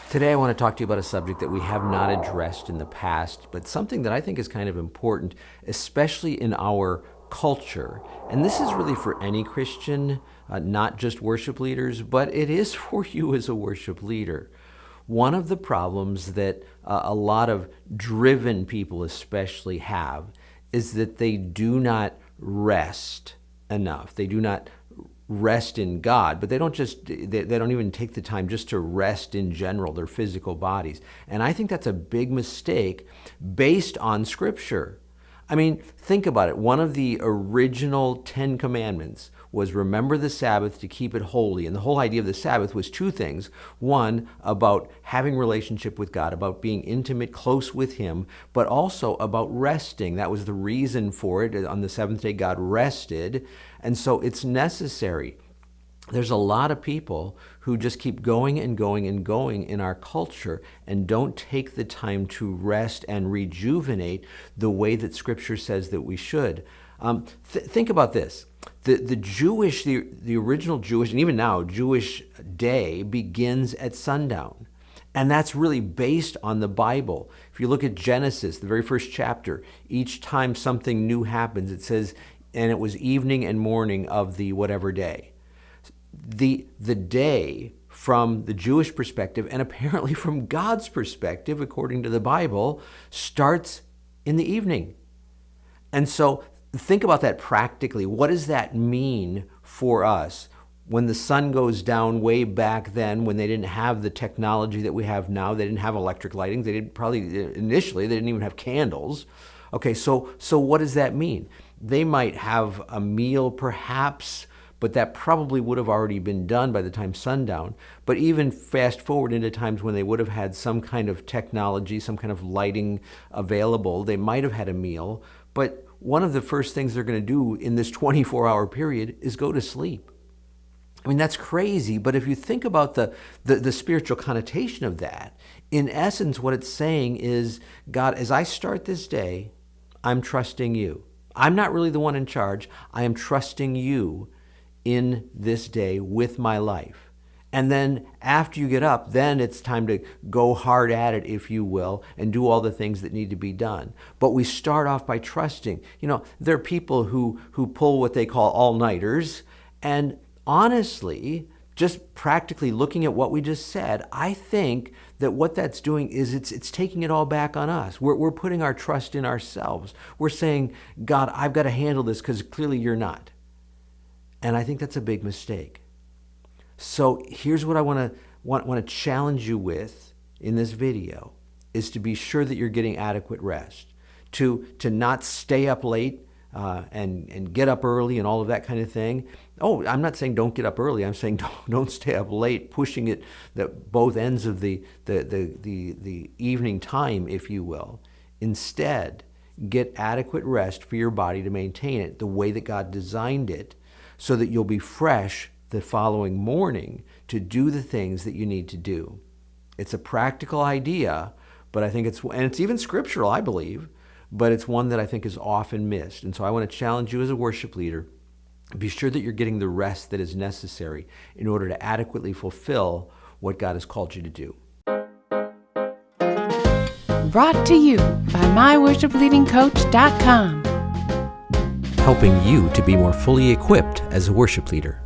Today I want to talk to you about a subject that we have not addressed in the past, but something that I think is kind of important, especially in our culture. And this is really for any Christian, not just worship leaders, but it is for you as a worship leader. One of the problems that a lot of driven people especially have is that they do not rest enough. They do not rest in God, but they don't even take the time just to rest in general, their physical bodies. And I think that's a big mistake based on Scripture. I mean, think about it. One of the original 10 commandments was remember the Sabbath to keep it holy. And the whole idea of the Sabbath was two things. One, about having relationship with God, about being intimate, close with Him, but also about resting. That was the reason for it. On the seventh day, God rested. And so it's necessary. There's a lot of people who just keep going and going and going in our culture and don't take the time to rest and rejuvenate the way that Scripture says that we should. Think about this. The original Jewish, and even now, Jewish day begins at sundown. And that's really based on the Bible. If you look at Genesis, the very first chapter, each time something new happens, it says, and it was evening and morning of the whatever day. The day from the Jewish perspective, and apparently from God's perspective, according to the Bible, starts in the evening. And so think about that practically. What does that mean for us? When the sun goes down way back then, when they didn't have the technology that we have now, they didn't have electric lighting, initially, they didn't even have candles. Okay, so what does that mean? They might have a meal perhaps, but that probably would have already been done by the time sundown. But even fast forward into times when they would have had some kind of technology, some kind of lighting available, they might have had a meal. But one of the first things they're going to do in this 24-hour period is go to sleep. I mean, that's crazy, but if you think about the spiritual connotation of that, in essence, what it's saying is, God, as I start this day, I'm trusting you. I'm not really the one in charge. I am trusting you in this day with my life. And then after you get up, then it's time to go hard at it, if you will, and do all the things that need to be done. But we start off by trusting. You know, there are people who pull what they call all-nighters, and honestly, just practically looking at what we just said, I think that what that's doing is it's taking it all back on us. We're putting our trust in ourselves. We're saying, God, I've got to handle this because clearly you're not. And I think that's a big mistake. So here's what I want to challenge you with in this video, is to be sure that you're getting adequate rest, to not stay up late and get up early and all of that kind of thing. Oh, I'm not saying don't get up early. I'm saying don't stay up late, pushing it both ends of the evening time, if you will. Instead, get adequate rest for your body to maintain it the way that God designed it, so that you'll be fresh the following morning to do the things that you need to do. It's a practical idea, but I think it's even scriptural, I believe, but it's one that I think is often missed. And so I want to challenge you as a worship leader, be sure that you're getting the rest that is necessary in order to adequately fulfill what God has called you to do. Brought to you by MyWorshipLeadingCoach.com. Helping you to be more fully equipped as a worship leader.